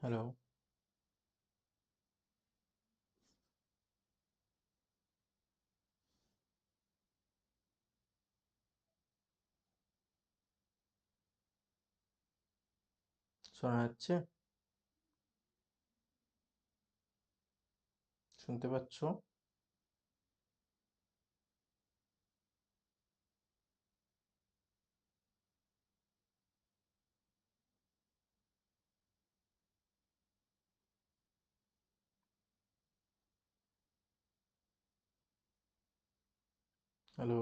Hello, শোনা যাচ্ছে? শুনতে পাচ্ছ? হ্যালো,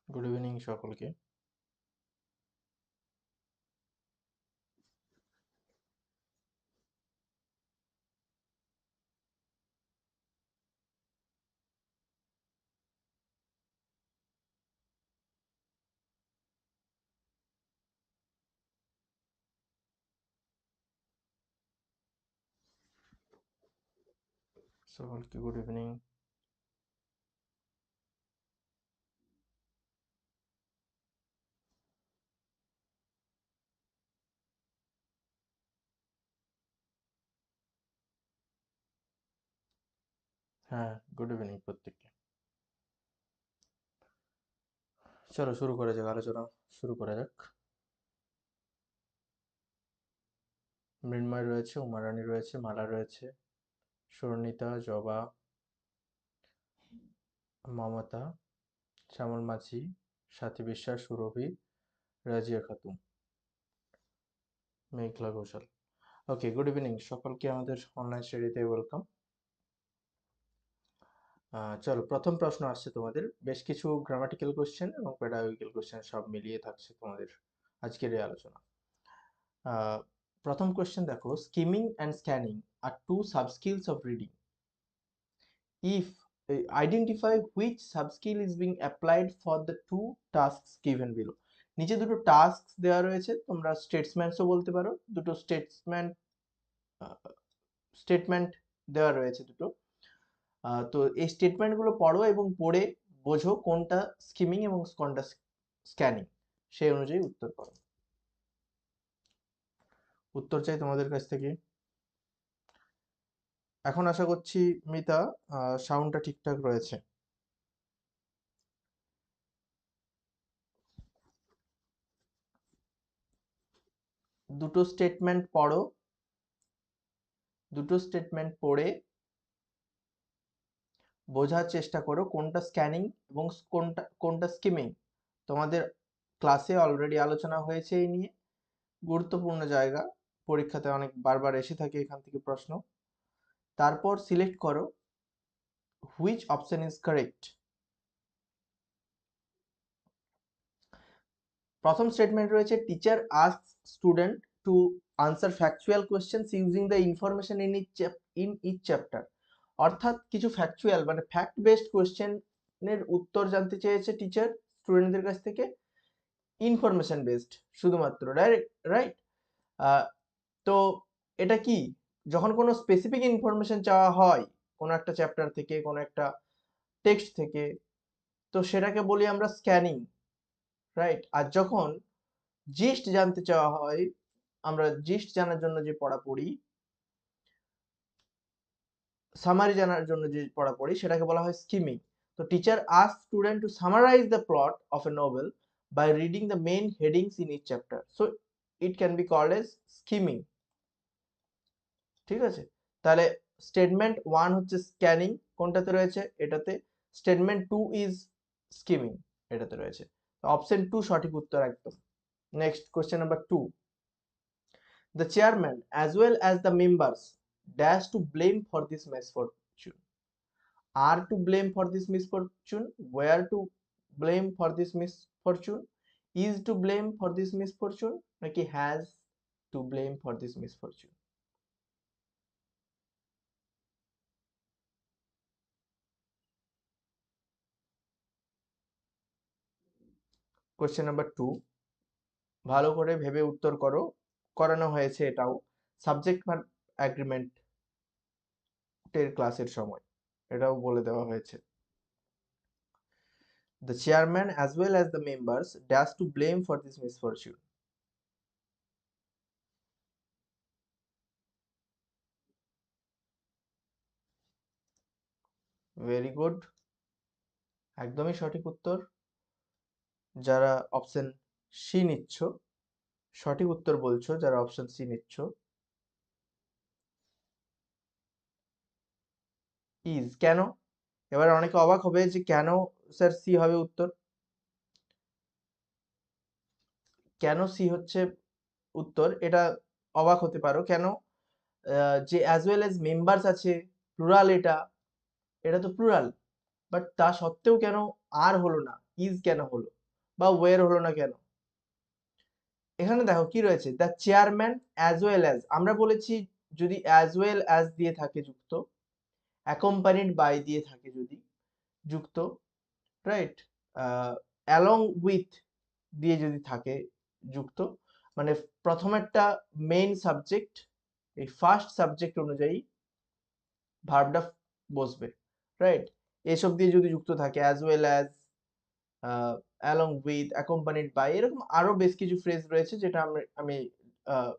গুড ইভিনিং সকলকে। সকলকে গুড ইভিনিং। হ্যাঁ, গুড ইভিনিং প্রত্যেককে। চলো শুরু করা যাক, আলোচনা শুরু করা যাক। মৃন্ময় রয়েছে, উমারানী রয়েছে, মালা রয়েছে, স্বর্ণিতা, জবা, মমতা, শ্যামল মাঝি, সাথী বিশ্বাস, সুরভি, রাজিয়া খাতুন, মেঘলা ঘোষাল। ওকে, গুড ইভিনিং সকলকে, আমাদের অনলাইন স্টাডিতে ওয়েলকাম। চলো, প্রথম প্রশ্ন আসছে তোমাদের। বেশ কিছু গ্রামাটিক্যাল কোশ্চেন এবং পেডাগজিক্যাল কোশ্চেন সব মিলিয়ে থাকছে তোমাদের আজকের এই আলোচনা। প্রথম কোশ্চেন দেখো, স্কিমিং অ্যান্ড স্ক্যানিং আর two subskills of reading. If identify which subskill is being applied for the two tasks given below. নিচে দুটো টাস্ক দেওয়া রয়েছে, তোমরা স্টেটসম্যান্টসও বলতে পারো। দুটো স্টেটমেন্ট দেওয়া রয়েছে দুটো। তো এই স্টেটমেন্টগুলো পড়ো এবং পড়ে বোঝো কোনটা স্কিমিং এবং কোনটা স্ক্যানিং, সেই অনুযায়ী উত্তর করো। উত্তর চাই তোমাদের কাছ থেকে। এখন আশা করছি মিতা, সাউন্ডটা ঠিকঠাক রয়েছে। দুটো স্টেটমেন্ট পড়ো, দুটো স্টেটমেন্ট পড়ে বোঝার চেষ্টা করো কোনটা স্ক্যানিং এবং কোনটা কোনটা স্কিমিং। তোমাদের ক্লাসে অলরেডি আলোচনা হয়েছে এই নিয়ে। গুরুত্বপূর্ণ জায়গা, পরীক্ষাতে অনেক বারবার এসে থাকে এখান থেকে প্রশ্ন। তারপর সিলেক্ট করো হুইচ অপশন ইজ কারেক্ট। প্রথম স্টেটমেন্ট রয়েছে, teacher ask student to answer factual questions using the information in each chapter. অর্থাৎ কিছু ফ্যাকচুয়াল মানে ফ্যাক্ট বেসড কোয়েশ্চেনের উত্তর জানতে চেয়েছে টিচার স্টুডেন্টদের কাছ থেকে, ইনফরমেশন বেসড শুধুমাত্র, ডাইরেক্ট, রাইট। তো এটা কি, যখন কোনো স্পেসিফিক ইনফরমেশন চাওয়া হয় কোনো একটা চ্যাপ্টার থেকে, কোনো একটা টেক্সট থেকে, তো সেটাকে বলি আমরা স্ক্যানিং, রাইট। আর যখন জিস্ট জানতে চাওয়া হয়, আমরা জিস্ট জানার জন্য যে পড়া পড়ি, সামারি জানার জন্য যে পড়া পড়ি, সেটাকে বলা হয় স্কিমিং। তো teacher ask student to summarise the plot of a novel by reading the main headings in each chapter, so it can be called as skimming. ঠিক আছে, তাহলে স্টেটমেন্ট ওয়ান হচ্ছে স্ক্যানিং, কোনটাতে রয়েছে এটাতে। স্টেটমেন্ট টু ইজ স্কিমিং, এটাতে রয়েছে। Option two সঠিক উত্তর একদম। Next question number two, the chairman as well as the members dash to blame for this misfortune. Are to blame for this misfortune, where to blame for this misfortune, is to blame for this misfortune, নাকি has to blame for this misfortune? Question number two, ভালো করে ভেবে উত্তর করো। করানো হয়েছে এটাও subject verb অ্যাগ্রিমেন্টের ক্লাসের সময়, এটাও বলে দেওয়া হয়েছে। The chairman as well as the members dash to blame for this misfortune. Very good, একদমই সঠিক উত্তর। যারা অপশন সি নিচ্ছ, সঠিক উত্তর বলছো যারা অপশন সি নিচ্ছ। ইজ কেন? এবার অনেকে অবাক হবে যে কেন স্যার সি হবে উত্তর, কেন সি হচ্ছে উত্তর, এটা অবাক হতে পারো কেন। যে অ্যাজ ওয়েল এজ মেম্বার্স আছে, প্লুরাল, এটা এটা তো প্লুরাল, বাট তা সত্ত্বেও কেন আর হলো না, ইজ কেন হলো বা ওয়ের হলো না কেন? এখানে দেখো কি রয়েছে, the chairman as well as, আমরা বলেছি যদি অ্যাজ ওয়েল অ্যাজ দিয়ে থাকে যুক্ত, অ্যাকম্পানিড বাই দিয়ে থাকে যদি যুক্ত, রাইট, অ্যালং উইথ দিয়ে যদি থাকে যুক্ত, মানে প্রথমেরটা মেইন সাবজেক্ট, এই ফার্স্ট সাবজেক্ট অনুযায়ী ভার্বটা বসবে, রাইট। এসব দিয়ে যদি যুক্ত থাকে, as well as, along with, accompanied by, এরকম আরো বেশ কিছু ফ্রেজ রয়েছে যেটা আমি আহ,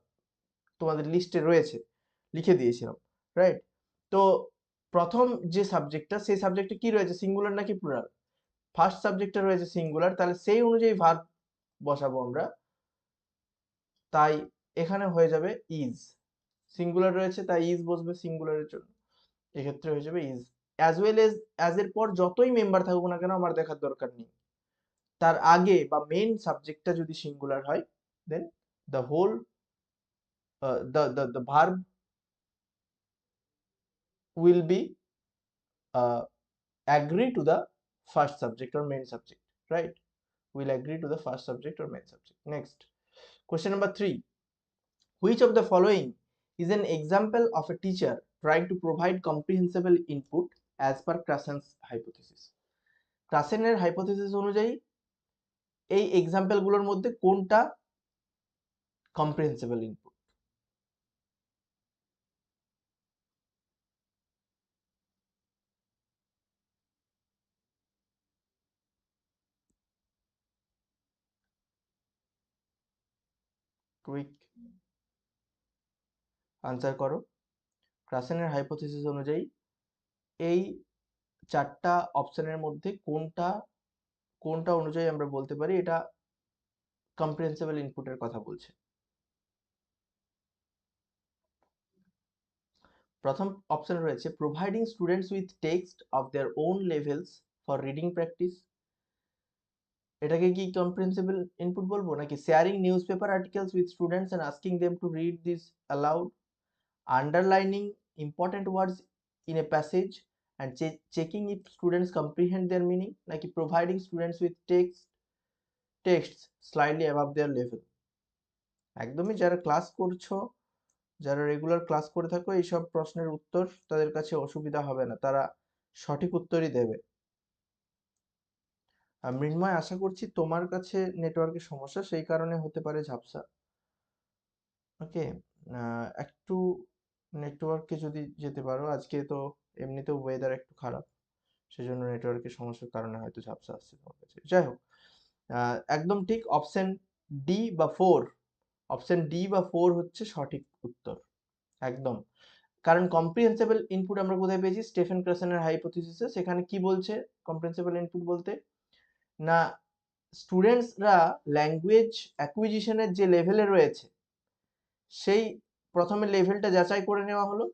তোমাদের লিস্টে রয়েছে, লিখে দিয়েছিলাম, রাইট। তো প্রথম যে সাবজেক্টটা, সেই সাবজেক্টে কি রয়েছে, সিঙ্গুলার নাকি প্লুরাল? ফার্স্ট সাবজেক্টটা রয়েছে সিঙ্গুলার, তাহলে সেই অনুযায়ী ভার্ব বসাবো আমরা, তাই এখানে হয়ে যাবে ইজ। সিঙ্গুলার রয়েছে তাই ইজ বসবে সিঙ্গুলারের জন্য, এক্ষেত্রে হয়ে যাবে is. As well as, as এর পর যতই মেম্বার থাকুক না কেন আমার দেখার দরকার নেই, তার আগে বা মেইন সাবজেক্টটা যদি সিঙ্গুলার হয়, then the whole, the verb will be agree to the first subject or main subject, right? Will agree to the first subject or main subject. Next, question number 3. Which of the following is an example of a teacher trying to provide comprehensible input as per Krassen's hypothesis? ক্রাসেনের hypothesis অনুযায়ী এই example গুলোর মধ্যে কোনটা comprehensible input? Quick answer করো। ক্রাসেনের hypothesis অনুযায়ী এই চারটা অপশনের মধ্যে কোনটা কোনটা অনুযায়ী আমরা বলতে পারি এটা কম্প্রিহেন্সিবল ইনপুটের কথা বলছে? প্রথম অপশন রয়েছে providing students with text of their own levels for reading practice, এটাকে কি কম্প্রিহেন্সিবল ইনপুট বলবো, নাকি sharing newspaper articles with students and asking them to read this aloud, underlining important words in a passage and checking if students comprehend their meaning, নাকি providing students with texts slightly above their level? একদমই যারা class করছো, যারা regular class করে থাকো, এইসব প্রশ্নের উত্তর তাদের কাছে অসুবিধা হবে না, তারা সঠিক উত্তরই দেবে। মৃন্ময়, আশা করছি তোমার কাছে নেটওয়ার্কের সমস্যা, সেই কারণে হতে পারে ঝাপসা। ওকে, একটু নেটওয়ার্কে যদি যেতে পারো, আজকে তো এমনিতেও ওয়েদার একটু খারাপ, সেজন্য নেটওয়ার্কের সমস্যার কারণে হয়তো ঝাপসা আসছে তোমার কাছে। যাই হোক, একদম ঠিক, অপশন ডি বা ফোর, অপশন ডি বা ফোর হচ্ছে সঠিক উত্তর, একদম। কারণ কম্প্রিহেন্সিবল ইনপুট আমরা কোথায় পেয়েছি, স্টেফেন ক্রাসেনের হাইপোথিসিসে। সেখানে কি বলছে কম্প্রিহেন্সিবল ইনপুট বলতে, না স্টুডেন্টসরা ল্যাঙ্গুয়েজ অ্যাকুইজিশনের যে লেভেলে রয়েছে, সেই প্রথমে লেভেলটা যাচাই করে নেওয়া হলো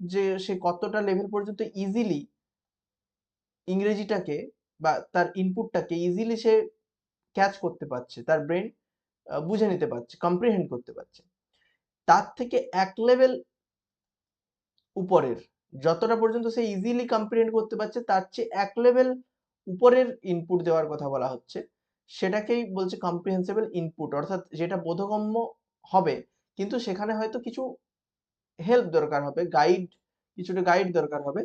যে সে কতটা লেভেল পর্যন্ত ইজিলি ইংরেজিটাকে বা তার ইনপুটটাকে ইজিলি সে ক্যাচ করতে পারছে, তার ব্রেন বুঝে নিতে পারছে, কম্প্রিহেন্ড করতে পারছে। তার থেকে এক লেভেল উপরের, যতটা পর্যন্ত সে ইজিলি কম্প্রিহেন্ড করতে পারছে তার চেয়ে এক লেভেল উপরের ইনপুট দেওয়ার কথা বলা হচ্ছে, সেটাকেই বলছে কম্প্রিহেন্সিবল ইনপুট, অর্থাৎ যেটা বোধগম্য হবে কিন্তু সেখানে হয়তো কিছু হেল্প দরকার হবে, কিছুটা গাইড দরকার হবে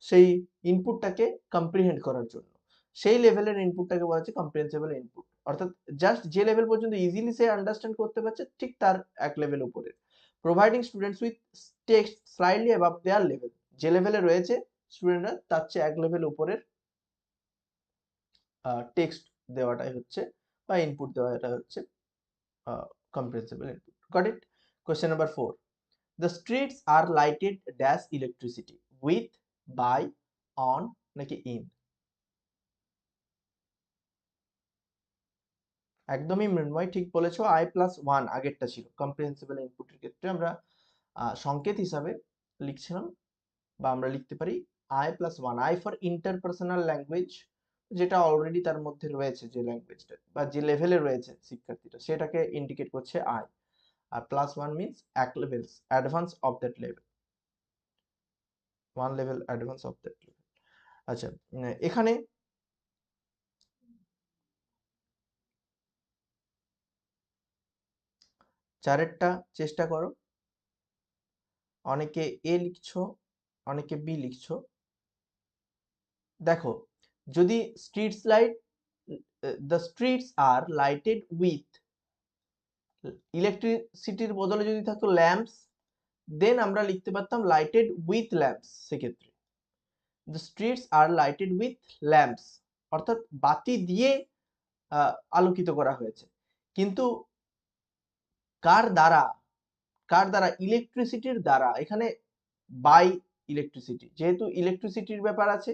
সেই ইনপুটটাকে কম্প্রিহেন্ড করার জন্য, সেই লেভেলের ইনপুটটাকে বলা হচ্ছে কম্প্রিহেন্সিবল ইনপুট। অর্থাৎ জাস্ট যে লেভেল পর্যন্ত ইজিলি সে আন্ডারস্ট্যান্ড করতে পারছে ঠিক তার এক লেভেল উপরে। Providing students with text slightly above their level, যে লেভেলে রয়েছে স্টুডেন্টরা তার চেয়ে এক লেভেল উপরের টেক্সট দেওয়াটাই হচ্ছে বা ইনপুট দেওয়াটা হচ্ছে comprehensible input. Got it? Question number 4. The streets are lighted dash electricity with, by, on নাকি in? একদমই মৃন্ময় ঠিক বলেছো। I+1 আগেরটা ছিল কম্প্রিহেন্সিবল ইনপুটের ক্ষেত্রে আমরা সংকেত হিসাবে লিখছিলাম বা আমরা লিখতে পারি I+1, I for interpersonal language, যেটা অলরেডি তার মধ্যে রয়েছে, যে ল্যাঙ্গুয়েজটা বা যে লেভেলে রয়েছে শিক্ষার্থীটা, সেটাকে ইন্ডিকেট করছে I। আর +1 মিনস এক levels advance of that level, one level advance of that level. আচ্ছা, এখানে চারেরটা চেষ্টা করো। অনেকে এ লিখছো, অনেকে বি লিখছো। দেখো, যদি streets light, the streets are lighted with, ইলেকট্রিসিটির বদলে যদি থাকতো ল্যাম্পস, দেন আমরা লিখতে পারতাম লাইটেড উইথ ল্যাম্পস। সেক্ষেত্রে the streets are lighted with lamps, অর্থাৎ বাতি দিয়ে আলোকিত করা হয়েছে। কিন্তু কার দ্বারা, কার দ্বারা? ইলেকট্রিসিটির দ্বারা। এখানে বাই ইলেকট্রিসিটি, যেহেতু ইলেকট্রিসিটির ব্যাপার আছে,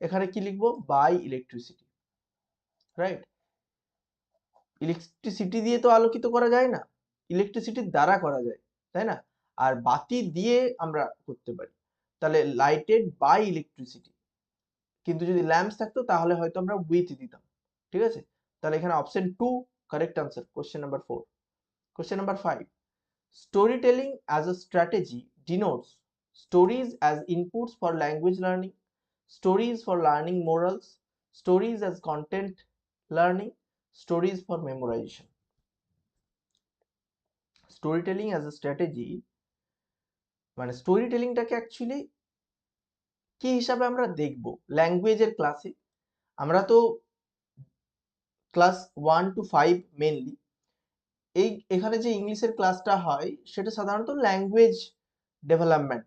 এখানে কি লিখবো? By electricity, right? ইলেকট্রিসিটি দিয়ে তো আলোকিত করা যায় না, ইলেকট্রিসিটির দ্বারা করা যায়, তাই না? আর বাতি দিয়ে আমরা করতে পারি, তাহলে লাইটেড বাই ইলেকট্রিসিটি। কিন্তু যদি ল্যাম্পস থাকতো তাহলে হয়তো আমরা উইথ দিতাম। ঠিক আছে, তাহলে এখানে option 2 correct answer, question number 4। Question number 5. Storytelling as a strategy denotes stories as inputs for language learning, stories for learning morals, stories as content learning, stories for memorization. Storytelling as a strategy মানে story টেলিংটাকে actually কি হিসাবে আমরা দেখব ল্যাঙ্গুয়েজের ক্লাসে? আমরা তো class 1 to 5 mainly এখানে যে ইংলিশের ক্লাসটা হয় সেটা সাধারণত ল্যাঙ্গুয়েজ ডেভেলপমেন্ট,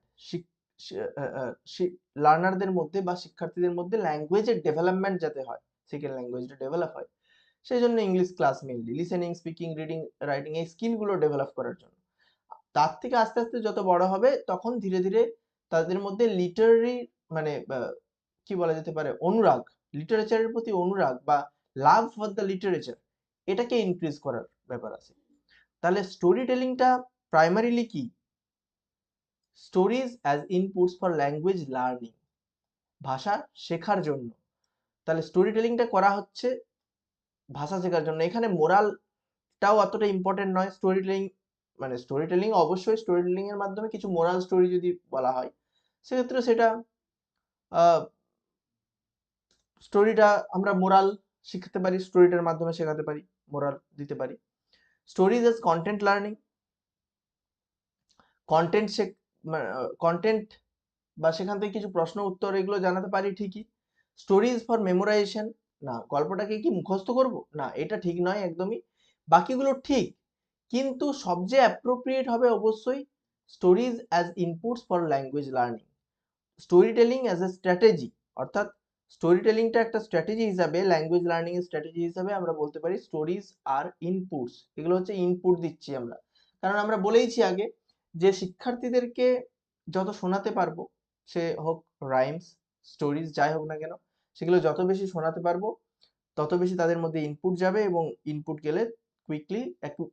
লার্নারদের মধ্যে বা শিক্ষার্থীদের মধ্যে ল্যাঙ্গুয়েজের ডেভেলপমেন্ট যাতে হয়, সেকেন্ড ল্যাঙ্গুয়েজটা ডেভেলপ হয়, সেই জন্য English class mainly listening, speaking, reading, writing এই স্কিলগুলো ডেভেলপ করার জন্য। তার থেকে আস্তে আস্তে যত বড় হবে তখন ধীরে ধীরে তাদের মধ্যে লিটারারি মানে কি বলা যেতে পারে, অনুরাগ, লিটারেচারের প্রতি অনুরাগ বা লাভ ফর দ্য লিটারেচার, এটাকে ইনক্রিজ করার ব্যাপার আছে। তাহলে স্টোরি টেলিংটা প্রাইমারিলি কি? Stories as inputs for language learning, ভাষা শেখার জন্য। তাহলে স্টোরি টেলিংটা করা হচ্ছে ভাষা শেখার জন্য। এখানে মোরালটাও অতটা ইম্পর্টেন্ট নয়। স্টোরি টেলিং মানে স্টোরি টেলিং অবশ্যই স্টোরি টেলিং এর মাধ্যমে কিছু মোরাল স্টোরি যদি বলা হয়, সেক্ষেত্রে সেটা স্টোরিটা আমরা মোরাল শিখতে পারি, স্টোরিটার মাধ্যমে শেখাতে পারি, মোরাল দিতে পারি। Stories as content learning, content content বা সেখান থেকে কিছু প্রশ্ন উত্তর এগুলো জানাতে পারি ঠিকই। স্টোরিজ ফর মেমোরাইজেশন, না গল্পটাকে কি মুখস্থ করব? না, এটা ঠিক নয় একদমই। বাকিগুলো ঠিক, কিন্তু সবচেয়ে অ্যাপ্রোপ্রিয়েট হবে অবশ্যই stories as inputs for language learning. Story telling as a strategy, অর্থাৎ স্টোরি টেলিংটা একটা স্ট্র্যাটেজি হিসাবে, ল্যাঙ্গুয়েজ লার্নিং এর স্ট্র্যাটেজি হিসাবে আমরা বলতে পারি স্টোরিজ আর ইনপুটস, এগুলো হচ্ছে ইনপুট দিচ্ছি আমরা। কারণ আমরা বলেইছি আগে যে শিক্ষার্থীদেরকে যত শোনাতে পারবো, সে হোক রাইমস, স্টোরিজ, যাই হোক না কেন, সেগুলো যত বেশি শোনাতে পারবো তত বেশি তাদের মধ্যে ইনপুট যাবে এবং ইনপুট গেলে কুইকলি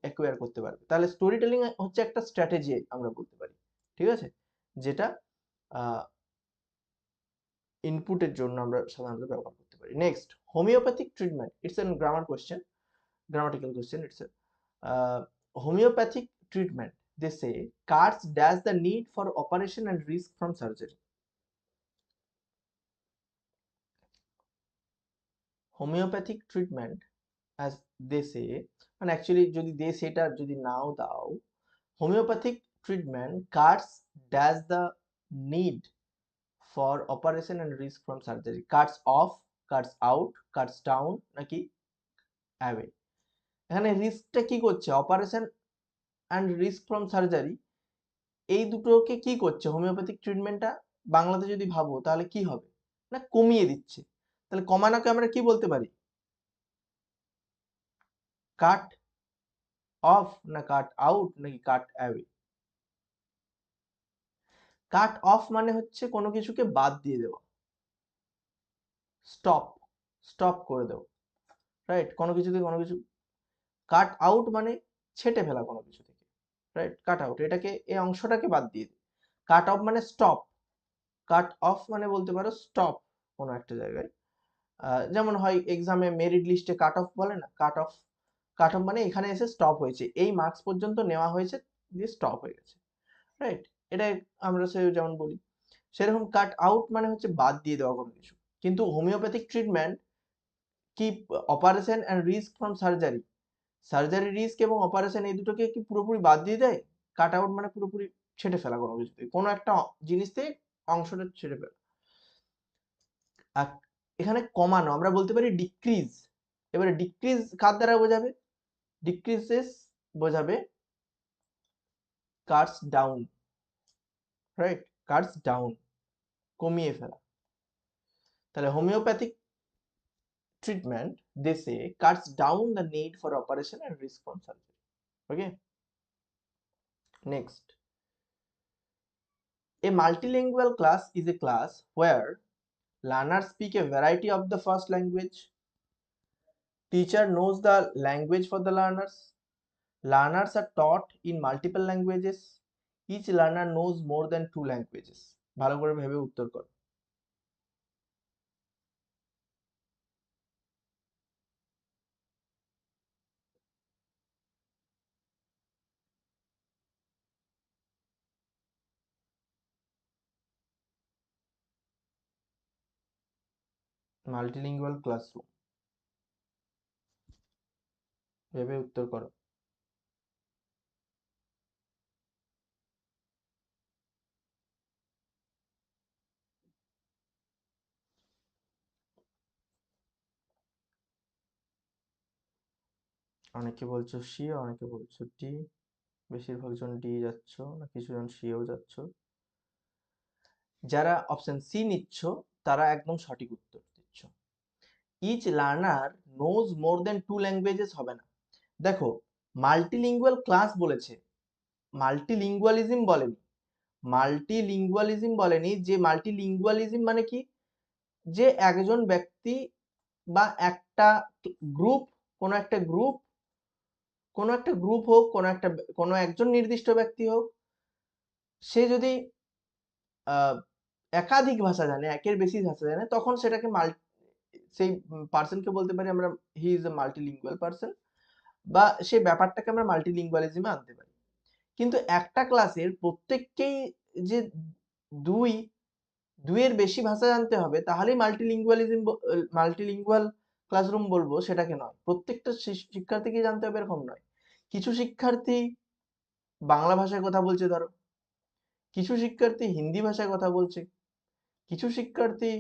অ্যাকুয়ার করতে পারবে। তাহলে স্টোরি টেলিং হচ্ছে একটা স্ট্র্যাটেজি আমরা বলতে পারি, ঠিক আছে, যেটা ইনপুটের জন্য আমরা সাধারণত ব্যবহার করতে পারি। Next, homeopathic treatment, it's an grammar question, grammatical question. It's a homeopathic treatment. They say cuts dash the need for operation and risk from surgery. Homeopathic treatment, as they say, and actually যদি দে সেটা যদি নাও দাও, homeopathic treatment cuts dash the need for operation and risk from surgery. Cuts off, cuts out, cuts down নাকি away? এখানে রিস্কটা কি করছে? Operation and risk from surgery, এই দুটোকে কি করছে হোমিওপ্যাথিক ট্রিটমেন্টটা? বাংলাতে যদি ভাবো তাহলে কি হবে? না কমিয়ে দিচ্ছে। তাহলে কমানোকে আমরা কি বলতে পারি? কাট অফ না কাট আউট নাকি কাট অ্যাওয়ে? কাট অফ মানে হচ্ছে কোনো কিছুকে বাদ দিয়ে দেওয়া, স্টপ, স্টপ করে দেওয়া, রাইট? কোনো কিছু থেকে কোনো কিছু। কাট আউট মানে ছেটে ফেলা কোনো কিছু থেকে, রাইট? কাট আউট, এটাকে এই অংশটাকে বাদ দিয়ে দিই। কাট অফ মানে স্টপ, কাট অফ মানে বলতে পারো স্টপ কোনো একটা জায়গায়। যেমন হয় এক্সামে মেরিট লিস্টে কাট অফ বলে না, কাট অফ, কাট অফ মানে এখানে এসে স্টপ হয়েছে, এই মার্কস পর্যন্ত নেওয়া হয়েছে দিয়ে স্টপ হয়ে গেছে, রাইট? এটা আমরা সে যেমন বলি, সেরকম কাট আউট মানে হচ্ছে বাদ দিয়ে দেওয়া কোনো কিছু। কিন্তু হোমিওপ্যাথিক ট্রিটমেন্ট কি operation and risk from surgery, surgery risk এবং অপারেশন এই দুটোকে কি পুরোপুরি বাদ দিয়ে দেয়? কাট আউট মানে পুরোপুরি ছেটে ফেলা কোনো কিছু থেকে, কোনো একটা জিনিস থেকে অংশটা ছেটে ফেলা। আর এখানে কমানো আমরা বলতে পারি ডিক্রিজ। এবারে ডিক্রিজ কার দ্বারা বোঝাবে? ডিক্রিজেস বোঝাবে Katz down, right? Katz down, কমিয়ে ফেলা। তাহলে homeopathic treatment they say cuts down the need for operation and risk from surgery. Okay, next, a multilingual class is a class where learners speak a variety of the first language, teacher knows the language for the learners, learners are taught in multiple languages, each learner knows more than 2 languages. ভালো করে ভেবে উত্তর করো। Multilingual classroom, ভেবে উত্তর করো। অনেকে বলছো সি, অনেকে বলছো ডি, বেশিরভাগ জন ডি যাচ্ছ, না কিছু জন সিও যাচ্ছ। যারা অপশন সি নিচ্ছ তারা একদম সঠিক উত্তর দিচ্ছ। ইচ লার্নার নোজ মোর দেন 2 ল্যাঙ্গুয়েজেস হবে না। দেখো, মাল্টিলিঙ্গুয়াল ক্লাস বলেছে, মাল্টিলিঙ্গুয়ালিজম বলেনি। মাল্টিলিঙ্গুয়ালিজম বলেনি, যে মাল্টিলিঙ্গুয়ালিজম মানে কি, যে একজন ব্যক্তি বা একটা গ্রুপ, কোনো একটা গ্রুপ, কোনো একটা গ্রুপ হোক, কোনো একজন নির্দিষ্ট ব্যক্তি হোক, সে যদি একাধিক ভাষা জানে, একের বেশি ভাষা জানে, তখন সেটাকে সেই পার্সনকে বলতে পারি আমরা he is a multilingual person, বা সেই ব্যাপারটাকে আমরা মাল্টিলিঙ্গুয়ালিজমে আনতে পারি। কিন্তু একটা ক্লাসের প্রত্যেককেই যে দুই দুইয়ের বেশি ভাষা জানতে হবে তাহলেই মাল্টিলিঙ্গুয়াল ক্লাসরুম বলবো, সেটাকে নয়। প্রত্যেকটা শিক্ষার্থীকে জানতে হবে এরকম নয়। কিছু শিক্ষার্থী বাংলা ভাষায় কথা বলছে ধরো, কিছু শিক্ষার্থী হিন্দি ভাষায় কথা বলছে, কিছু শিক্ষার্থী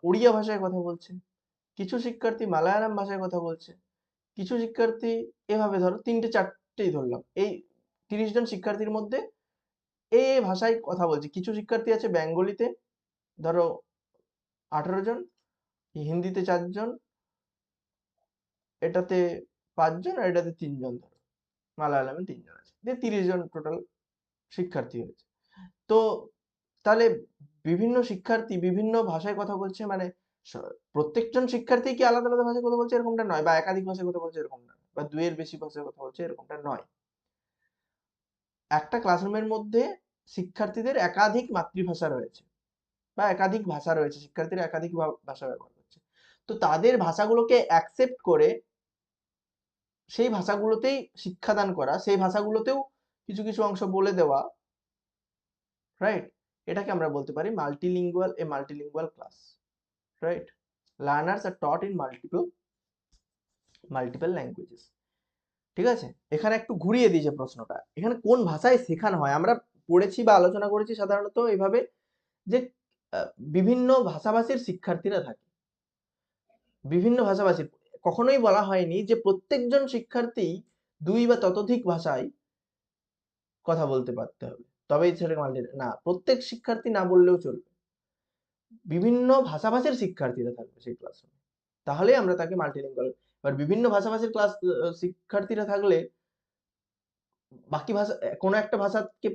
ওড়িয়া ভাষায় কথা বলছে, কিছু শিক্ষার্থী মালায়ালাম ভাষায় কথা বলছে, কিছু শিক্ষার্থী এভাবে ধরো তিনটে চারটেই ধরলাম, এই 30 জন শিক্ষার্থীর মধ্যে এই ভাষায় কথা বলছে। কিছু শিক্ষার্থী আছে বেঙ্গলিতে ধরো 18 জন, হিন্দিতে 4 জন, এটাতে 5 জন, আর এটাতে 3 জন, ধরো মালায়ালামে 3 জন আছে, দিয়ে 30 জন টোটাল শিক্ষার্থী হয়েছে। তো তাহলে বিভিন্ন শিক্ষার্থী বিভিন্ন ভাষায় কথা বলছে মানে প্রত্যেকজন শিক্ষার্থী কি আলাদা আলাদা ভাষায় কথা বলছে এরকমটা নয়, বা একাধিক ভাষায় কথা বলছে এরকম নয়, বা দুইয়ের বেশি ভাষায় কথা বলছে এরকমটা নয়। একটা ক্লাসরুমের মধ্যে শিক্ষার্থীদের একাধিক মাতৃভাষা রয়েছে, বা একাধিক ভাষা রয়েছে, শিক্ষার্থীরা একাধিক ভাষা ব্যবহার করছে। তো তাদের ভাষাগুলোকে অ্যাকসেপ্ট করে সেই ভাষাগুলোতেই শিক্ষাদান করা, সেই ভাষাগুলোতেও কিছু কিছু অংশ বলে দেওয়া, রাইট? এটাকে আমরা বলতে পারি multilingual class, right? Learners are taught in multiple languages. ঠিক আছে, এখানে একটু ঘুরিয়ে দিয়েছে প্রশ্নটা, এখানে কোন ভাষায় শেখানো হয়। আমরা পড়েছি বা আলোচনা করেছি সাধারণত এইভাবে যে বিভিন্ন ভাষাভাষীর শিক্ষার্থীরা থাকে, বিভিন্ন ভাষাভাষীর, কখনোই বলা হয়নি যে প্রত্যেকজন শিক্ষার্থী 2 বা ততোধিক ভাষায় কথা বলতে পারতে হবে তবেই সেটাকে না, প্রত্যেক শিক্ষার্থী না বললেও চলবে, বিভিন্ন ভাষাভাষীর শিক্ষার্থীরা থাকবে সেই ক্লাসরুমে, তাহলে আমরা তাকে মাল্টিলিঙ্গুয়াল। এবার বিভিন্ন ভাষাভাষীর ক্লাস শিক্ষার্থীরা থাকলে বাকি ভাষা কোনো একটা ভাষাকে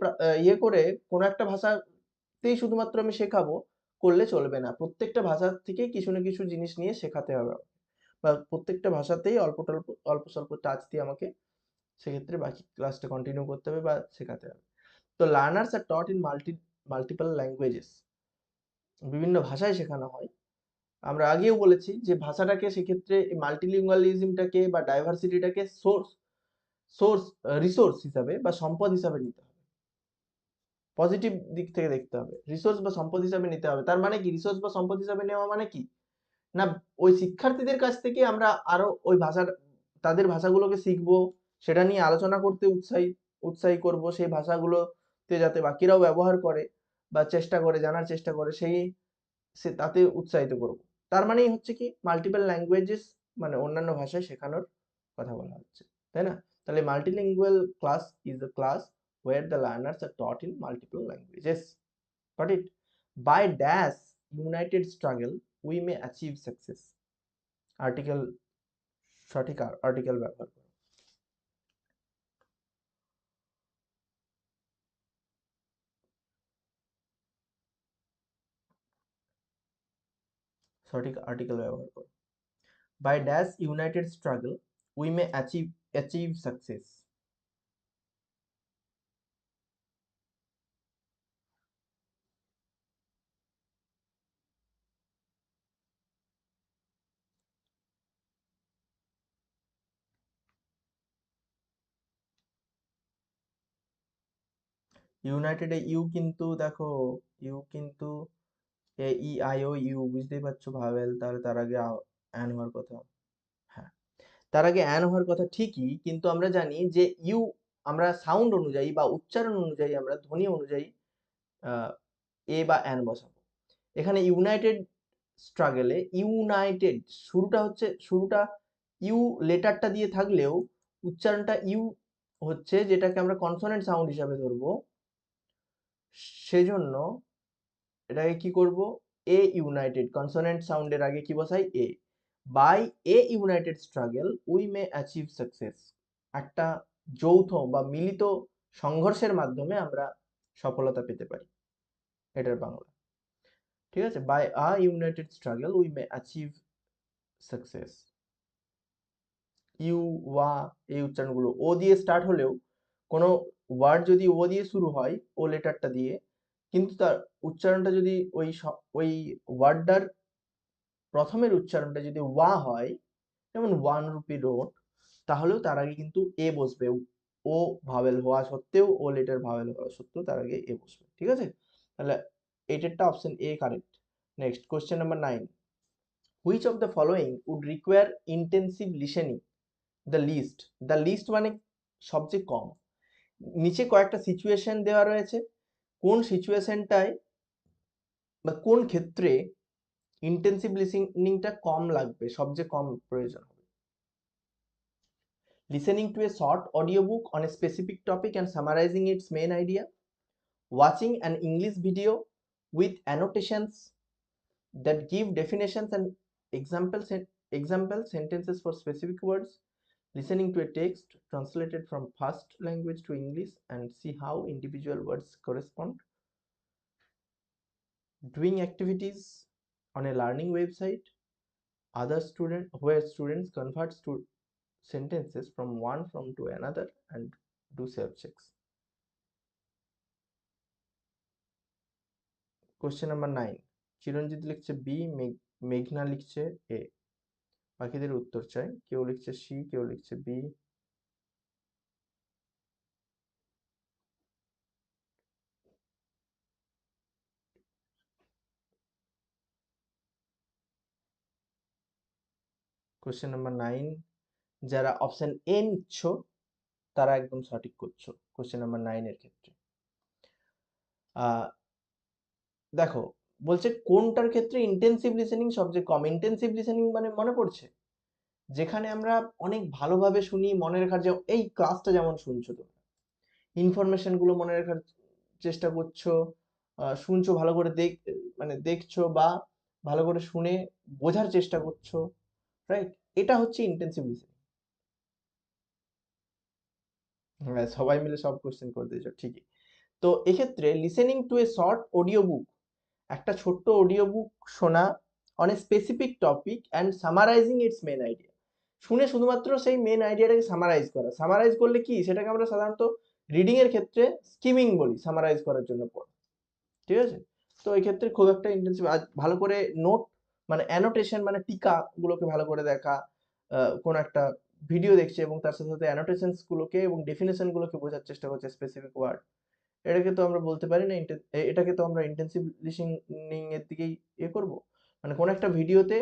ইয়ে করে কোনো একটা ভাষাতেই শুধুমাত্র আমি শেখাবো করলে চলবে না, প্রত্যেকটা ভাষা থেকেই কিছু না কিছু জিনিস নিয়ে শেখাতে হবে, বা প্রত্যেকটা ভাষাতেই অল্প টল্প অল্প স্বল্প টাচ দিয়ে আমাকে সেক্ষেত্রে বাকি ক্লাসটা কন্টিনিউ করতে হবে বা শেখাতে হবে। তো learners are taught in multiple languages, বিভিন্ন ভাষায় শেখানো হয়। আমরা আগেও বলেছি যে ভাষাটাকে সেক্ষেত্রে মাল্টিলিঙ্গুয়ালিজমটাকে বা ডাইভার্সিটিটাকে সোর্স সোর্স রিসোর্স হিসাবে বা সম্পদ হিসাবে নিতে হবে, পজিটিভ দিক থেকে দেখতে হবে, রিসোর্স বা সম্পদ হিসাবে নিতে হবে। তার মানে কি রিসোর্স বা সম্পদ হিসাবে নেওয়া মানে কি, না ওই শিক্ষার্থীদের কাছ থেকে আমরা আরো ওই ভাষার তাদের ভাষাগুলোকে শিখবো, সেটা নিয়ে আলোচনা করতে উৎসাহী করব, সেই ভাষাগুলোতে যাতে বাকিরাও ব্যবহার করে বা চেষ্টা করে জানার চেষ্টা করে, তাতে উৎসাহিত করব। তার মানেই হচ্ছে কি মাল্টিপল ল্যাঙ্গুয়েজেস মানে অন্যান্য ভাষায় শেখানোর কথা বলা হচ্ছে, তাই না? তাহলে multilingual class is a class where the learners are taught in multiple languages. Got it? By dash united struggle we may achieve success. Article, সঠিক আর্টিকেল ব্যবহার করো, সঠিক আর্টিকেল ব্যবহার করো। By dash united struggle we may achieve success. United A you কিন্তু দেখো, you কিন্তু এ E I O you বুঝতেই পারছো ভাওয়েল, তাহলে তার আগে অ্যান হওয়ার কথা। হ্যাঁ, তার আগে অ্যান হওয়ার কথা ঠিকই, কিন্তু আমরা জানি যে ইউ আমরা সাউন্ড অনুযায়ী বা উচ্চারণ অনুযায়ী আমরা ধ্বনি অনুযায়ী এ বা অ্যান বসাবো। এখানে ইউনাইটেড স্ট্রাগলে ইউনাইটেড শুরুটা ইউ লেটারটা দিয়ে থাকলেও উচ্চারণটা ইউ হচ্ছে, যেটাকে আমরা কনসোনেন্ট সাউন্ড হিসাবে ধরবো, সেজন্য এটাকে কি করব, এ ইউনাইটেড কনসোনেন্ট সাউন্ডের আগে কি বসাই, a. By a united struggle we may achieve success, একটা যৌথ বা মিলিত সংঘর্ষের মাধ্যমে আমরা সফলতা পেতে পারি, এটার বাংলা। ঠিক আছে, by a united struggle we may achieve success. ইউ, ওয়া, এই উচ্চারণগুলো ও দিয়ে স্টার্ট হলেও কোনো ওয়ার্ড যদি ও দিয়ে শুরু হয়, ও লেটারটা দিয়ে, কিন্তু তার উচ্চারণটা যদি ওই ওয়ার্ডটার প্রথমের উচ্চারণটা যদি ওয়া হয়, যেমন ওয়ান রুপি রোড, তাহলেও তার আগে কিন্তু এ বসবে, ও ভাওয়েল হওয়া সত্ত্বেও, ও লেটার ভাওয়েল হওয়া সত্ত্বেও তার আগে এ বসবে। ঠিক আছে, তাহলে এইটারটা option A correct. Next question number 9, which of the following would require intensive listening the least মানে সবচেয়ে কম। নিচে কয়েকটা সিচুয়েশন দেওয়া রয়েছে, কোন সিচুয়েশনটায় বা কোন ক্ষেত্রে ইন্টেন্সিভ লিসেনিংটা কম লাগবে, সবচেয়ে কম প্রয়োজন হবে। Listening to a short audiobook on a specific topic and summarizing its main idea, watching an English video with annotations that give definitions and example sentences for specific words, listening to a text translated from first language to English and see how individual words correspond, doing activities on a learning website where students convert sentences from one form to another and do self checks. Question number 9, চিরঞ্জিত লিখছে B, মেঘনা লিখছে এ, বাকিদের উত্তর চাই। কেউ লিখছে C, কেউ লিখছে বি। কোশ্চেন নাম্বার 9, যারা অপশন এ নিচ্ছ তারা একদম সঠিক করছো কোশ্চেন নাম্বার 9 এর ক্ষেত্রে। দেখো বলছে কোনটার ক্ষেত্রে ইন্টেন্সিভ লিসেনিং সবচেয়ে কম। ইন্টেন্সিভ লিসেনিং মানে মনে পড়ছে যেখানে আমরা অনেক ভালোভাবে শুনি, মনে রাখার, যে এই ক্লাসটা যেমন শুনছো তোমরা, ইনফরমেশন গুলো মনে রাখার চেষ্টা করছো, শুনছো ভালো করে, মানে দেখছো বা ভালো করে শুনে বোঝার চেষ্টা করছো, রাইট? এটা হচ্ছে ইন্টেনসিভ লিসেনিং। হ্যাঁ, সবাই মিলে সব কোশ্চেন করে দিয়েছো, ঠিকই। তো এক্ষেত্রে listening to a short audio book, একটা ছোট্ট অডিও বুক শোনা on a specific topic and summarising its main idea, শুনে শুধুমাত্র সেই মেন আইডিয়াটাকে সামারাইজ করা। সামারাইজ করলে কি, সেটাকে আমরা সাধারণত রিডিং এর ক্ষেত্রে স্কিমিং বলি, সামারাইজ করার জন্য পড়া, ঠিক আছে? তো এই ক্ষেত্রে খুব একটা ইন্টেন্সিভ, ভালো করে নোট মানে অ্যানোটেশন মানে টিকা গুলোকে ভালো করে দেখা, কোন একটা ভিডিও দেখছে এবং তার সাথে সাথে অ্যানোটেশনস গুলোকে এবং ডেফিনেশন গুলোকে বোঝার চেষ্টা করছে, স্পেসিফিক ওয়ার্ড, এটাকে তো আমরা বলতে পারি না এটাকে তো আমরা ইন্টেন্সিভ লিসেনিং এর দিকেই করব। মানে কোন একটা ভিডিওতে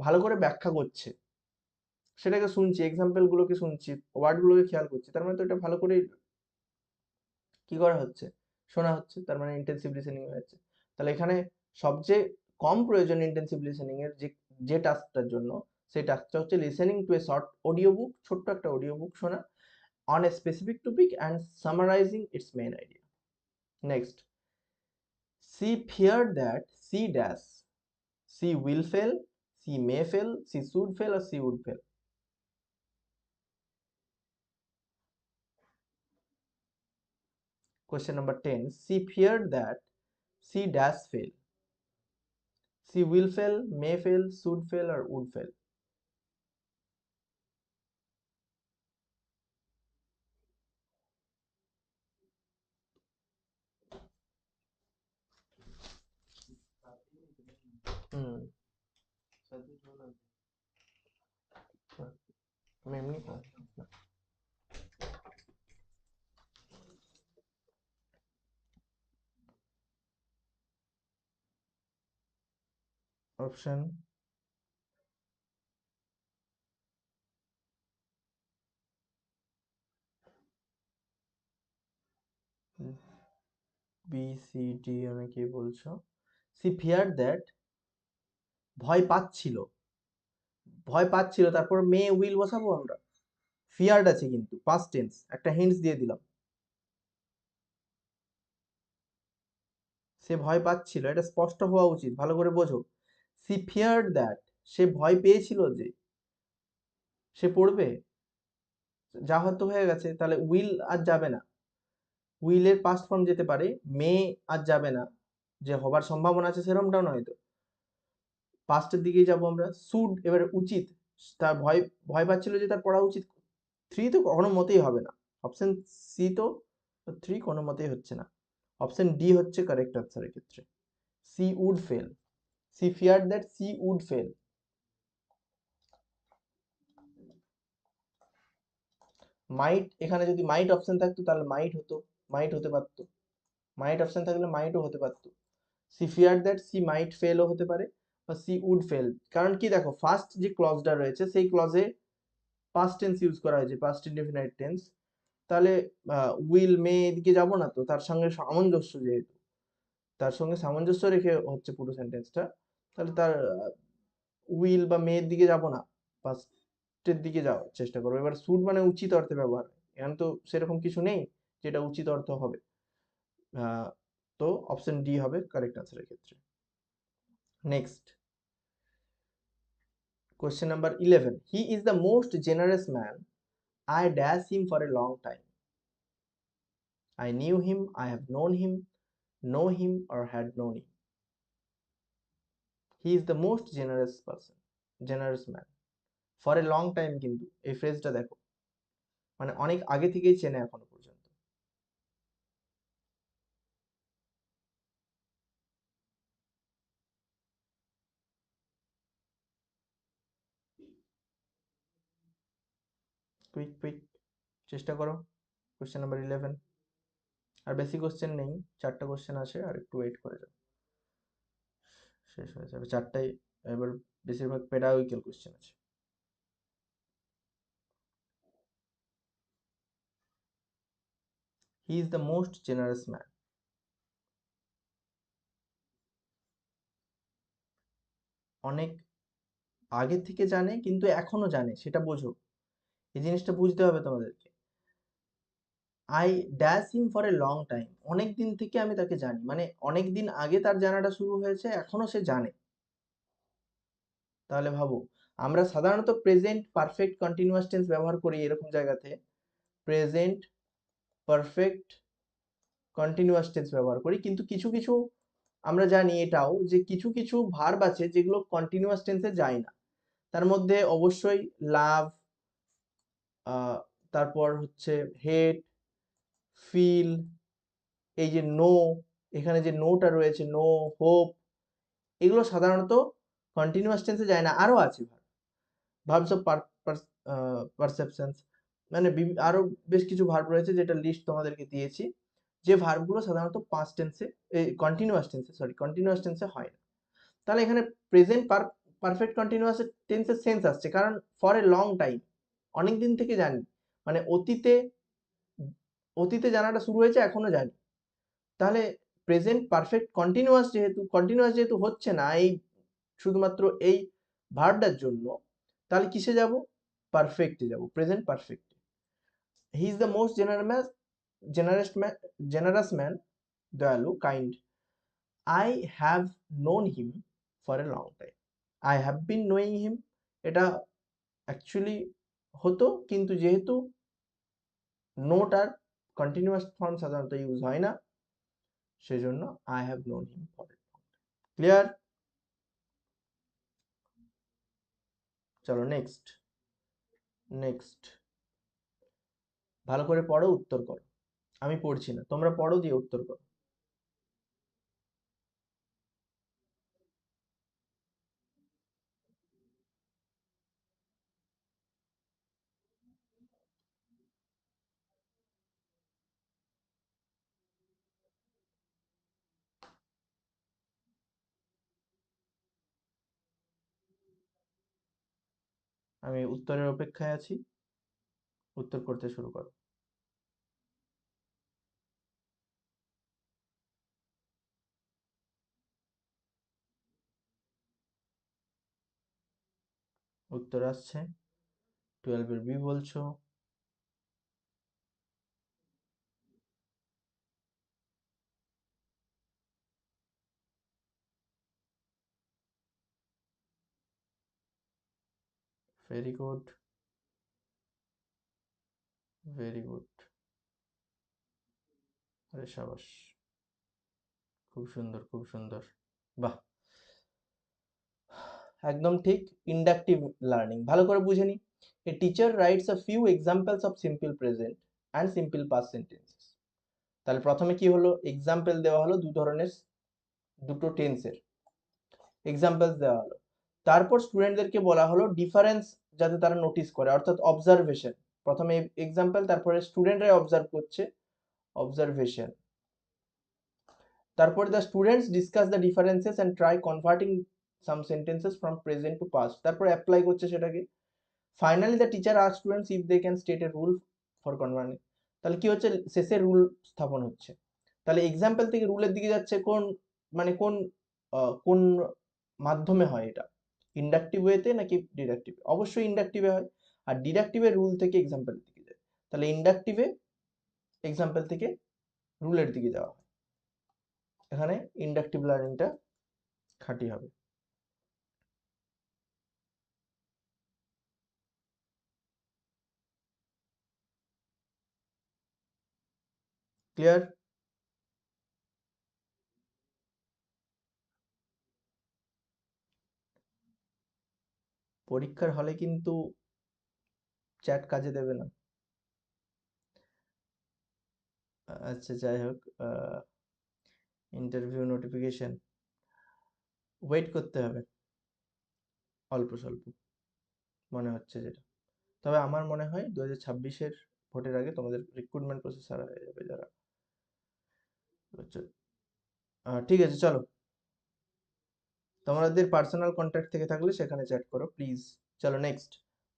ভালো করে ব্যাখ্যা করছে, সেটাকে শুনছি, এক্সাম্পল গুলোকে শুনছি, ওয়ার্ড গুলোকে খেয়াল করছি, তার মানে তো এটা ভালো করে কি করা হচ্ছে, শোনা হচ্ছে, তার মানে ইন্টেন্সিভ লিসেনিং হয়েছে। তাহলে এখানে সবচেয়ে কম প্রয়োজন ইন্টেন্সিভ লিসেনিং এর যে যে টাস্কটার জন্য, সেই টাস্কটা হচ্ছে listening to a short audio বুক, ছোট্ট একটা অডিও বুক শোনা on a specific topic and summarising it's main idea. Next, she feared that she dash, she will fail, she may fail, she should fail or she would fail. Question number 10, she feared that she dash fail, she will fail, may fail, should fail or would fail. হুম, আমি এমনি option B C D অনেকে বলছো। C fear that, ভয় পাচ্ছিল, ভয় পাচ্ছিল, তারপর মে will বসাবো আমরা? ফিয়ার্ড আছে কিন্তু পাস্ট টেন্স, একটা হিন্টস দিয়ে দিলাম, সে ভয় পাচ্ছিল, এটা স্পষ্ট হওয়া উচিত, ভালো করে বোঝো। সি ফিয়ার্ড দ্যাট, সে ভয় পেয়েছিল যে সে পড়বে, যা হয়তো হয়ে গেছে, তাহলে উইল আর যাবে না, উইলের পাস্ট ফর্ম যেতে পারে, মে আর যাবে না, যে হবার সম্ভাবনা আছে সেরকমটাও নয়, তো পাস্টের দিকেই যাব আমরা। শুড, এবারে উচিত, তার ভয়, ভয় পাচ্ছিল যে তার পড়া উচিত, থ্রি তো কোনো মতেই হবে না, অপশন সি তো, থ্রি কোনো মতেই হচ্ছে না, অপশন ডি হচ্ছে কারেক্ট আনসারের ক্ষেত্রে, she would fail, she fear that she would fail. Might, এখানে যদি মাইট অপশন থাকতো তাহলে মাইট হতো, মাইট হতে পারতো, মাইট অপশন থাকলে মাইটও হতে পারতো, she fear that she might ফেলও হতে পারে, বা সি উড ফেল। কারণ কি, দেখো ফার্স্ট যে ক্লজটা রয়েছে সেই ক্লজে পাস্ট টেন্স ইউজ করা হয়েছে, পাস্ট ইনডেফিনাইট টেন্স, তাহলে উইল মে এদিকে যাব না, তো তার সঙ্গে সামঞ্জস্য, যেহেতু তার সঙ্গে সামঞ্জস্য রেখে হচ্ছে পুরো সেন্টেন্সটা, তাহলে তার উইল বা মে এর দিকে যাব না, পাস্টের দিকে যাওয়ার চেষ্টা করবো। এবার শুড মানে উচিত অর্থে ব্যবহার, এখানে তো সেরকম কিছু নেই যেটা উচিত অর্থ হবে, আহ, তো অপশন ডি হবে কারেক্ট আনসারের ক্ষেত্রে। Next, question number 11, he is the most generous man, I dash him for a long time, I knew him, I have known him, know him or had known him. He is the most generous person, generous man. For a long time, কিন্তু এই ফ্রেজটা দেখো, মানে অনেক আগে থেকেই চেনে এখনো পর্যন্ত। কুইক কুইক, চেষ্টা করো। কোশ্চেন নাম্বার 11, আর বেশি কোশ্চেন নেই, চারটা কোশ্চেন আছে, আর একটু ওয়েট করে যাও, শেষ হয়ে যাবে চারটাই, এবার বেশিরভাগ পেডাগোজিক্যাল কোশ্চেন আছে। হি is the most generous man, অনেক আগে থেকে জানে কিন্তু এখনো জানে, সেটা বোঝো, এই জিনিসটা বুঝতে হবে তোমাদেরকে। I dash him for a long time, অনেক দিন থেকে আমি তাকে জানি, মানে অনেক দিন আগে তার জানাটা শুরু হয়েছে, এখনো সে জানে। তাহলে ভাবো, আমরা সাধারণত প্রেজেন্ট পারফেক্ট কন্টিনিউয়াস টেন্স ব্যবহার করি এরকম জায়গাতে, প্রেজেন্ট পারফেক্ট কন্টিনিউয়াস টেন্স ব্যবহার করি, কিন্তু কিছু কিছু আমরা জানি এটাও যে কিছু কিছু ভার্ব আছে যেগুলো কন্টিনিউয়াস টেন্সে যায় না। তার মধ্যে অবশ্যই লাভ, তারপর হচ্ছে হেট, ফিল, এই যে নো, এখানে যে নোটা রয়েছে নো, হোপ, এগুলো সাধারণত কন্টিনিউয়াস টেন্সে যায় না। আরও আছে ভার্বস অফ পারসেপশনস, মানে আরও বেশ কিছু ভার্ব রয়েছে যেটা লিস্ট তোমাদেরকে দিয়েছি, যে ভার্বগুলো সাধারণত পাস্ট টেন্সে, কন্টিনিউয়াস টেন্সে হয় না। তাহলে এখানে প্রেজেন্ট পারফেক্ট কন্টিনিউয়াস টেন্সের সেন্স আসছে, কারণ ফর এ লং টাইম, অনেক দিন থেকে জানি, মানে অতীতে, অতীতে জানাটা শুরু হয়েছে এখনো জানি। তাহলে প্রেজেন্ট পারফেক্ট কন্টিনিউয়াস যেহেতু হচ্ছে না এই শুধুমাত্র এই ভার্বটার জন্য, তাহলে কিসে যাব? পারফেক্টে যাব, present perfect. He is the most generous man, দয়ালু, kind. I have known him for a long time. I have been knowing him, এটা অ্যাকচুয়ালি হতো, কিন্তু যেহেতু নোটার কন্টিনিউয়াস ফর্ম সাধারণত ইউজ হয় না, সেজন্য I have known him for a long time. Clear? চলো নেক্সট। ভালো করে পড়ো, উত্তর করো। আমি পড়ছি না, তোমরা পড়ো দিয়ে উত্তর করো। আমি উত্তরের অপেক্ষায় আছি, উত্তর করতে শুরু করো। উত্তর আসছে, 12 এর বি বলছো। Very good, very good. আরে সাবাস, খুব সুন্দর, খুব সুন্দর, বাহ, একদম ঠিক। ইন্ডাকটিভ লার্নিং ভালো করে বুঝে নি। A teacher writes a few examples of simple present and simple past sentences. তাহলে প্রথমে কি হলো, এক্সাম্পল দেওয়া হলো দু ধরনের, দুটো টেন্সের এক্সাম্পলস দেওয়া হলো। তারপর স্টুডেন্টদেরকে বলা হলো ডিফারেন্স যাতে তারা নোটিস করে, অর্থাৎ অবজারভেশন। প্রথমে এক্সাম্পল, তারপরে স্টুডেন্টরাই অবজার্ভ করছে, অবজারভেশন। তারপরে the students discuss the differences and try converting some sentences from present to past, তারপরে অ্যাপ্লাই করছে সেটাকে। Finally the teacher ask students if they can state a rule for converting. তাহলে কি হচ্ছে, শেষে রুল স্থাপন হচ্ছে। তাহলে এক্সাম্পল থেকে রুলের দিকে যাচ্ছে কোন, মানে কোন মাধ্যমে হয় এটা, ইন্ডাকটিভ ওয়েতে নাকি ডিডাকটিভ? অবশ্যই ইন্ডাকটিভে হয়। আর ডিডাকটিভে রুল থেকে এক্সাম্পলের দিকে যায়, তাহলে ইন্ডাকটিভে এক্সাম্পল থেকে রুলের দিকে যাওয়া হয়। এখানে ইন্ডাকটিভ লার্নিংটা খাঁটি হবে। ক্লিয়ার? পরীক্ষার হলে কিন্তু চ্যাট কাজে দেবে না। আচ্ছা যাই হোক, ইন্টারভিউ নোটিফিকেশন ওয়েট করতে হবে অল্প স্বল্প, মনে হচ্ছে যেটা। তবে আমার মনে হয় 2026-এর ভোটের আগে তোমাদের রিক্রুটমেন্ট প্রসেস সারা হয়ে যাবে যারা হচ্ছে। ঠিক আছে চলো, তোমাদের পার্সোনাল কন্ট্যাক্ট থেকে থাকলে সেখানে চ্যাট করো প্লিজ। চলো next.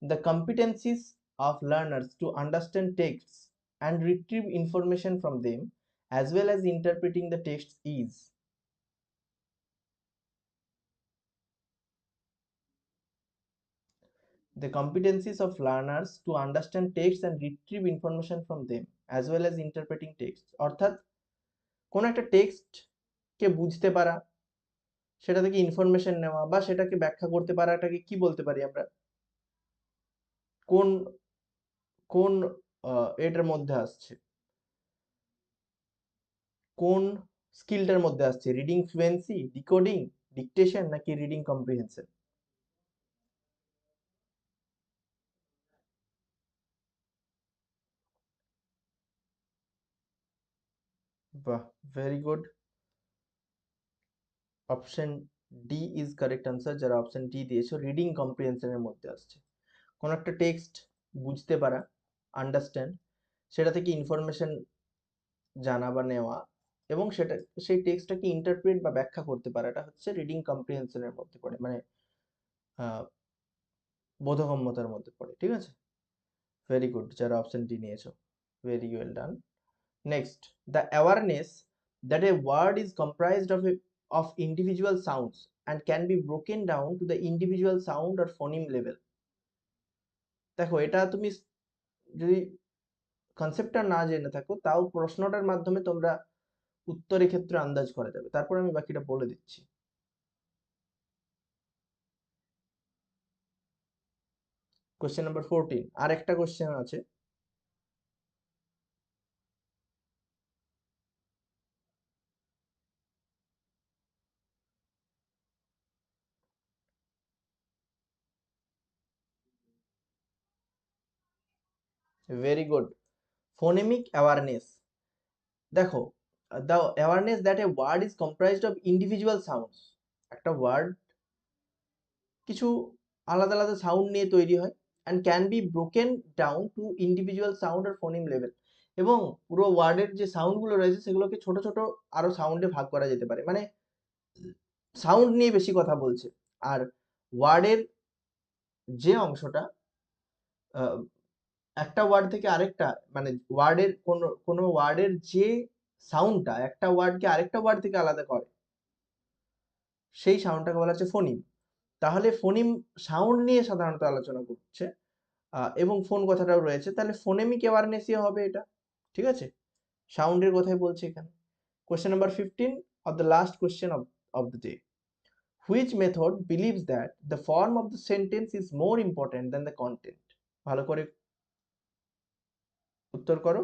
The competencies of learners to understand টেক্সটস and retrieve information from them as well as interpreting the text is. The competencies of learners to understand texts and retrieve information from them as well as interpreting texts, অর্থাৎ কোন একটা text কে বুঝতে পারা, সেটা থেকে information নেওয়া বা সেটাকে ব্যাখ্যা করতে পারাটাকে কি বলতে পারি আমরা? কোন কোন এটার মধ্যে আসছে, কোন স্কিলটার মধ্যে আসছে? রিডিং ফ্লুয়েন্সি, ডিকোডিং, ডিকটেশন নাকি রিডিং কম্প্রিহেনশন? বাহ, very good. Option D is correct answer. যারা অপশন ডি দিয়েছো, রিডিং কম্প্রিহেনশনের মধ্যে আসছে। কোন একটা টেক্সট বুঝতে পারা, আন্ডারস্ট্যান্ড, সেটা থেকে ইনফরমেশন জানা বা নেওয়া, এবং সেটা সেই টেক্সটটাকে ইন্টারপ্রেট বা ব্যাখ্যা করতে পারাটা হচ্ছে রিডিং কম্প্রিহেনশনের মধ্যে পড়ে, মানে বোধগম্যতার মধ্যে পড়ে। ঠিক আছে, ভেরি গুড যারা অপশন ডি নিয়েছো, very well done. Next, the awareness that a word is comprised of individual sounds and can be broken down to the individual sound or phoneme level. দেখো, এটা তুমি যদি কনসেপ্টটা না জেনে থাকো, তাও প্রশ্নটার মাধ্যমে তোমরা উত্তরের ক্ষেত্রে আন্দাজ করা যাবে। তারপর আমি বাকিটা বলে দিচ্ছি। কোশ্চেন নাম্বার 14, আর একটা কোশ্চেন আছে। Very good. Phonemic awareness. দেখো, the awareness that a word is comprised of individual sounds. একটা ওয়ার্ড কিছু আলাদা আলাদা সাউন্ড নিয়ে তৈরি হয়, and can be broken down to individual sound or phoneme level. এবং পুরো ওয়ার্ডের যে সাউন্ডগুলো রয়েছে সেগুলোকে ছোট ছোট আরো সাউন্ডে ভাগ করা যেতে পারে। মানে সাউন্ড নিয়ে বেশি কথা বলছে। আর ওয়ার্ডের যে অংশটা একটা ওয়ার্ড থেকে আরেকটা, মানে ওয়ার্ডের কোনো ওয়ার্ডের যে সাউন্ডটা একটা ওয়ার্ডকে আরেকটা ওয়ার্ড থেকে আলাদা করে, সেই সাউন্ডটাকে বলা হচ্ছে ফোনিম। তাহলে ফোনিম সাউন্ড নিয়ে সাধারণত আলোচনা করছে, এবং ফোন কথাটাও রয়েছে, তাহলে ফোনেমিক অ্যাওয়ারনেসই হবে এটা। ঠিক আছে, সাউন্ডের কথাই বলছে এখানে। Question number 15 of the last question of the day. Which method believes that the form of the sentence is more important than the content? ভালো করে উত্তর করো,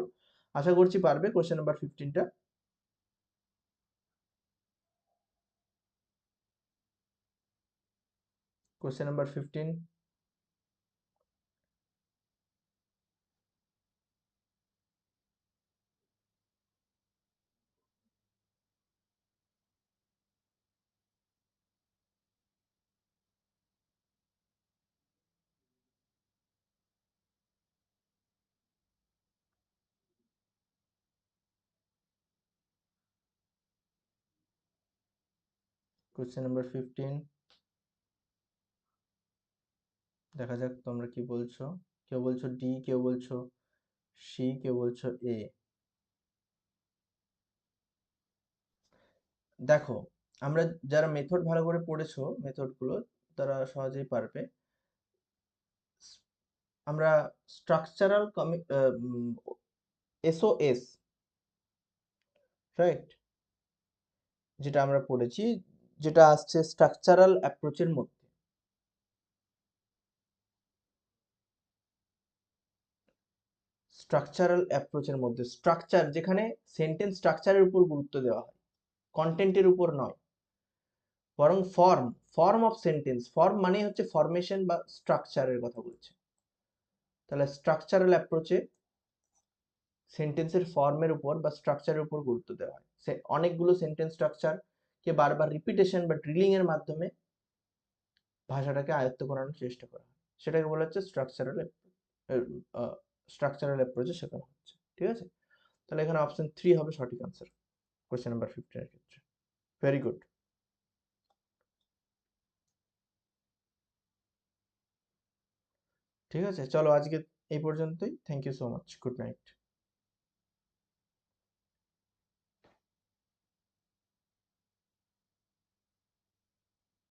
আশা করছি পারবে। কোশ্চেন নাম্বার 15টা। Question number 15। কোশ্চেন নাম্বার 15, দেখা যাক তোমরা কি বলছো। কেউ বলছো ডি, কেউ বলছো সি, কেউ বলছো এ। দেখো, আমরা যারা মেথড ভালো করে পড়েছো, মেথডগুলো তারা সহজেই পারবে। আমরা স্ট্রাকচারাল এসওএস, রাইট, যেটা আমরা পড়েছি, যেটা আসছে স্ট্রাকচারাল অ্যাপ্রোচের মধ্যে। স্ট্রাকচারাল অ্যাপ্রোচের মধ্যে স্ট্রাকচার, যেখানে সেন্টেন্স স্ট্রাকচারের উপর গুরুত্ব দেওয়া হয়, কন্টেন্টের উপর নয়, বরং form, form of sentence. Form মানে হচ্ছে ফরমেশন বা স্ট্রাকচারের কথা বলছে। তাহলে স্ট্রাকচারাল অ্যাপ্রোচে সেন্টেন্সের ফর্মের উপর বা স্ট্রাকচারের উপর গুরুত্ব দেওয়া হয়। সে অনেকগুলো সেন্টেন্স স্ট্রাকচারকে বারবার রিপিটেশন বা ড্রিলিং এর মাধ্যমে ভাষাটাকে আয়ত্ত করানোর চেষ্টা করা হয়। সেটাকে বলা হচ্ছে স্ট্রাকচারাল, স্ট্রাকচারাল অ্যাপ্রোচে শেখানো হচ্ছে। ঠিক আছে, তাহলে এখানে অপশন 3 হবে সঠিক আনসার কোশ্চেন নাম্বার 15 এর ক্ষেত্রে। Very good. ঠিক আছে, চলো আজকে এই পর্যন্তই। Thank you so much, good night.